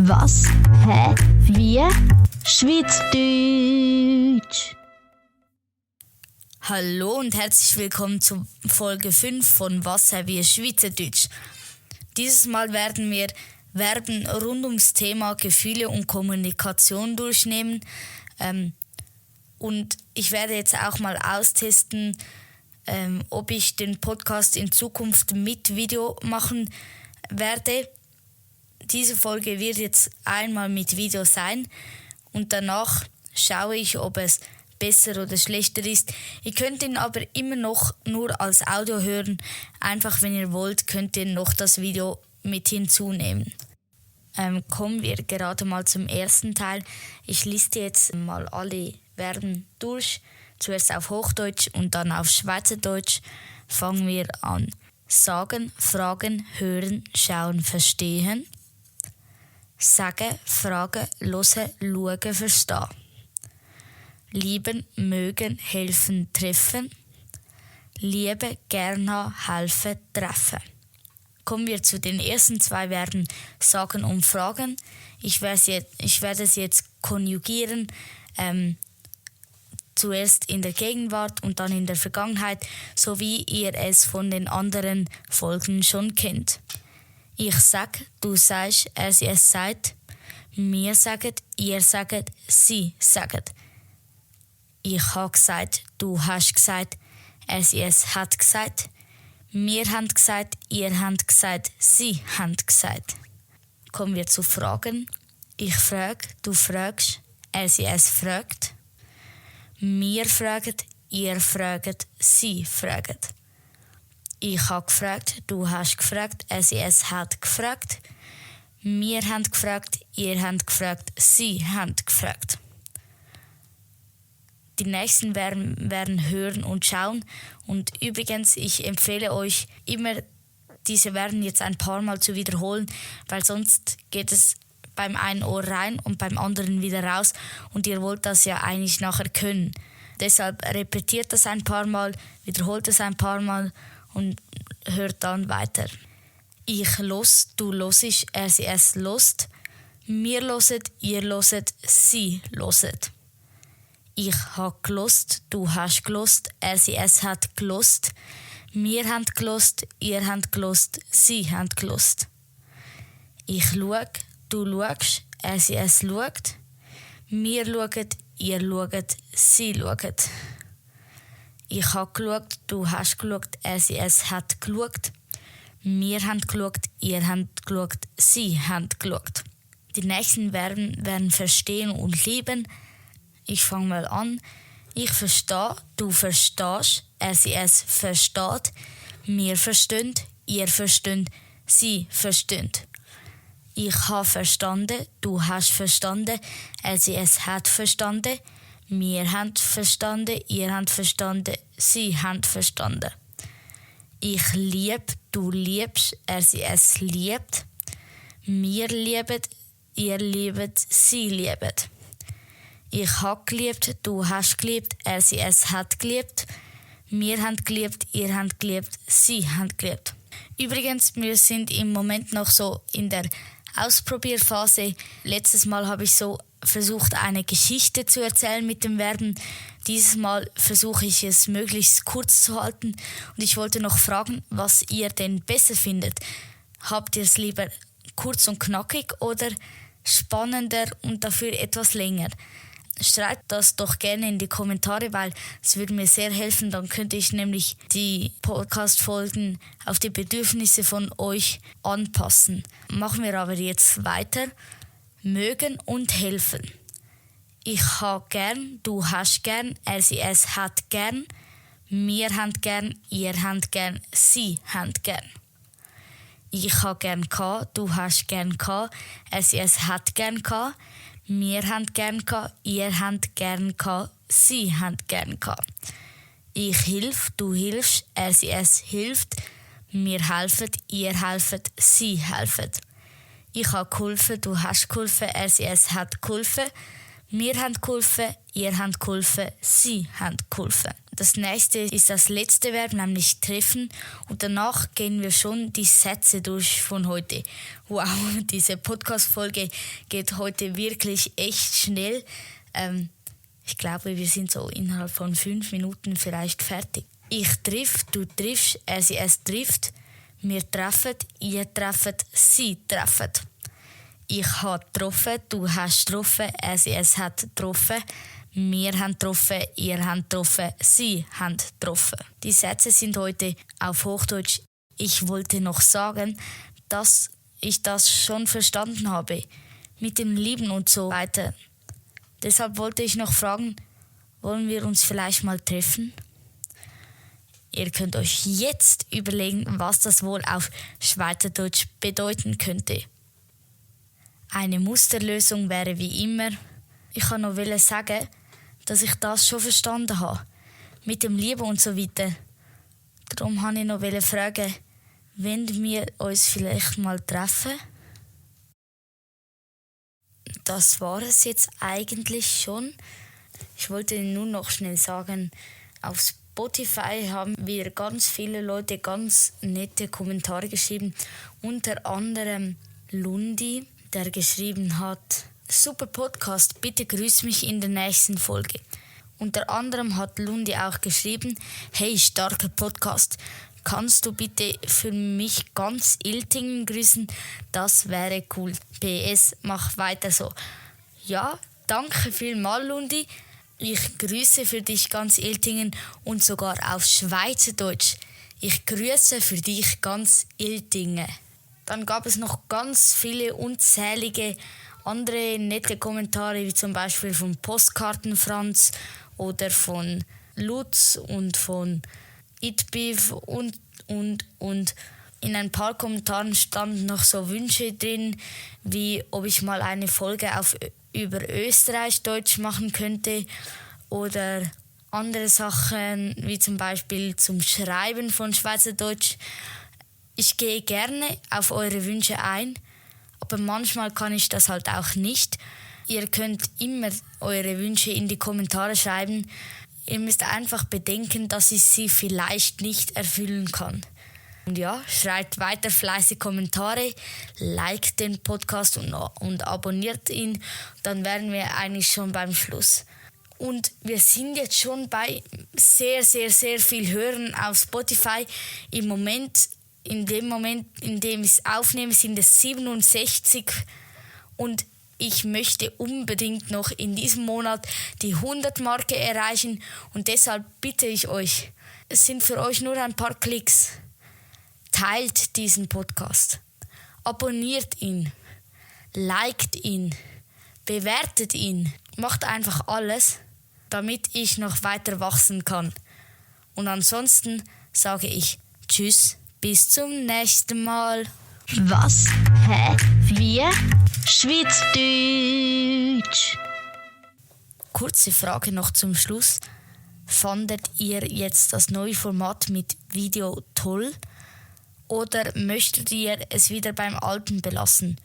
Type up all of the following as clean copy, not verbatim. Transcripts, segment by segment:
Was? Hä? Wie? Schweizerdeutsch! Hallo und herzlich willkommen zu Folge 5 von Was? Hä? Wie? Schweizerdeutsch. Dieses Mal werden wir Verben rund ums Thema Gefühle und Kommunikation durchnehmen. Und ich werde jetzt auch mal austesten, ob ich den Podcast in Zukunft mit Video machen werde. Diese Folge wird jetzt einmal mit Video sein und danach schaue ich, ob es besser oder schlechter ist. Ihr könnt ihn aber immer noch nur als Audio hören. Einfach, wenn ihr wollt, könnt ihr noch das Video mit hinzunehmen. Kommen wir gerade mal zum ersten Teil. Ich liste jetzt mal alle Verben durch. Zuerst auf Hochdeutsch und dann auf Schweizerdeutsch. Fangen wir an. Sagen, fragen, hören, schauen, verstehen. Sagen, fragen, hören, schauen, verstehen. Lieben, mögen, helfen, treffen. Liebe, gern haben, helfen, treffen. Kommen wir zu den ersten zwei Verben, sagen und fragen. Ich werde sie jetzt konjugieren. Zuerst in der Gegenwart und dann in der Vergangenheit, so wie ihr es von den anderen Folgen schon kennt. Ich sag, du sagst, er sie es sagt. Wir sagen, ihr sagt, sie sagt. Ich habe gesagt, du hast gesagt, er sie es hat gesagt. Wir haben gesagt, ihr habt gesagt, sie haben gesagt. Kommen wir zu Fragen. Ich frage, du fragst, er sie es fragt. Wir fragen, ihr fragt, sie fragt. Ich habe gefragt, du hast gefragt, sie es hat gefragt. Wir haben gefragt, ihr habt gefragt, sie haben gefragt. Die nächsten werden hören und schauen. Und übrigens, ich empfehle euch immer, diese Verben jetzt ein paar Mal zu wiederholen, weil sonst geht es beim einen Ohr rein und beim anderen wieder raus. Und ihr wollt das ja eigentlich nachher können. Deshalb repetiert das ein paar Mal, wiederholt es ein paar Mal und hört dann weiter. Ich los, du losisch, sie es lost. Wir loset, ihr loset, sie loset. Ich hab gelost, du hast gelost, sie es hat gelost. Wir haben gelost, ihr habt gelost, sie haben gelost. Ich schau, du schaust, sie es schaut. Wir schauen, ihr schaut, sie schaut. Ich habe geschaut, du hast geschaut, sie es hat geschaut. Wir haben geschaut, ihr habt geschaut, sie haben geschaut. Die nächsten Verben werden verstehen und lieben. Ich fange mal an. Ich verstehe, du verstehst, sie es versteht. Wir verstehen, ihr versteht, sie versteht. Ich habe verstanden, du hast verstanden, sie es hat verstanden. Wir haben verstanden, ihr habt verstanden, sie haben verstanden. Ich lieb, du liebst, sie es liebt. Wir lieben, ihr liebt, sie liebt. Ich hab geliebt, du hast geliebt, sie es hat geliebt. Wir haben geliebt, ihr habt geliebt, sie haben geliebt. Übrigens, wir sind im Moment noch so in der Ausprobierphase. Letztes Mal habe ich so versucht, eine Geschichte zu erzählen mit den Verben. Dieses Mal versuche ich es möglichst kurz zu halten. Und ich wollte noch fragen, was ihr denn besser findet. Habt ihr es lieber kurz und knackig oder spannender und dafür etwas länger? Schreibt das doch gerne in die Kommentare, weil es würde mir sehr helfen. Dann könnte ich nämlich die Podcast-Folgen auf die Bedürfnisse von euch anpassen. Machen wir aber jetzt weiter. Mögen und helfen. Ich habe gern, du hast gern, sie es hat gern. Wir haben gern, ihr habt gern, sie haben gern. Ich habe gern gehabt, du hast gern gehabt, sie es hat gern gehabt. Wir haben gern gehabt, ihr habt gern gehabt, sie haben gern gehabt. Ich hilf, du hilfst, sie es hilft. Wir helfen, ihr helft, sie helfen. Ich habe geholfen, du hast geholfen, sie es hat geholfen. Wir haben geholfen, ihr habt geholfen, sie haben geholfen. Das nächste ist das letzte Verb, nämlich treffen. Und danach gehen wir schon die Sätze durch von heute. Wow, diese Podcast-Folge geht heute wirklich echt schnell. Ich glaube, wir sind so innerhalb von 5 Minuten vielleicht fertig. Ich triff, du triffst, er, sie, es trifft. Wir treffen, ihr treffet, sie treffen. Ich habe getroffen, du hast getroffen, er, sie, es hat getroffen. Wir haben getroffen, ihr habt getroffen, sie haben getroffen. Die Sätze sind heute auf Hochdeutsch. Ich wollte noch sagen, dass ich das schon verstanden habe. Mit dem Lieben und so weiter. Deshalb wollte ich noch fragen, wollen wir uns vielleicht mal treffen? Ihr könnt euch jetzt überlegen, was das wohl auf Schweizerdeutsch bedeuten könnte. Eine Musterlösung wäre wie immer, ich kann noch sagen, dass ich das schon verstanden habe. Mit dem Lieben und so weiter. Darum wollte ich noch fragen, wenn wir uns vielleicht mal treffen? Das war es jetzt eigentlich schon. Ich wollte nur noch schnell sagen, auf Spotify haben wir ganz viele Leute ganz nette Kommentare geschrieben. Unter anderem Lundi, der geschrieben hat: Super Podcast, bitte grüß mich in der nächsten Folge. Unter anderem hat Lundi auch geschrieben: Hey, starker Podcast, kannst du bitte für mich ganz Iltingen grüßen? Das wäre cool. PS, mach weiter so. Ja, danke vielmals, Lundi. Ich grüße für dich ganz Iltingen und sogar auf Schweizerdeutsch. Ich grüße für dich ganz Iltingen. Dann gab es noch ganz viele unzählige andere nette Kommentare, wie zum Beispiel von Postkarten-Franz oder von Lutz und von Itbiv und. In ein paar Kommentaren standen noch so Wünsche drin, wie ob ich mal eine Folge über Österreich-Deutsch machen könnte oder andere Sachen, wie zum Beispiel zum Schreiben von Schweizerdeutsch. Ich gehe gerne auf eure Wünsche ein, aber manchmal kann ich das halt auch nicht. Ihr könnt immer eure Wünsche in die Kommentare schreiben. Ihr müsst einfach bedenken, dass ich sie vielleicht nicht erfüllen kann. Und ja, schreibt weiter fleißig Kommentare, liked den Podcast und abonniert ihn. Dann wären wir eigentlich schon beim Schluss. Und wir sind jetzt schon bei sehr, sehr, sehr viel Hören auf Spotify. In dem Moment, in dem ich es aufnehme, sind es 67. Und ich möchte unbedingt noch in diesem Monat die 100-Marke erreichen. Und deshalb bitte ich euch, es sind für euch nur ein paar Klicks. Teilt diesen Podcast. Abonniert ihn. Liked ihn. Bewertet ihn. Macht einfach alles, damit ich noch weiter wachsen kann. Und ansonsten sage ich Tschüss, bis zum nächsten Mal. Was? Hä? Wir? Schweizerdeutsch. Kurze Frage noch zum Schluss. Fandet ihr jetzt das neue Format mit Video toll? Oder möchtet ihr es wieder beim Alten belassen?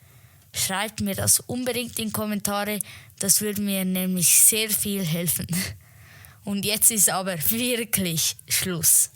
Schreibt mir das unbedingt in Kommentare, das würde mir nämlich sehr viel helfen. Und jetzt ist aber wirklich Schluss.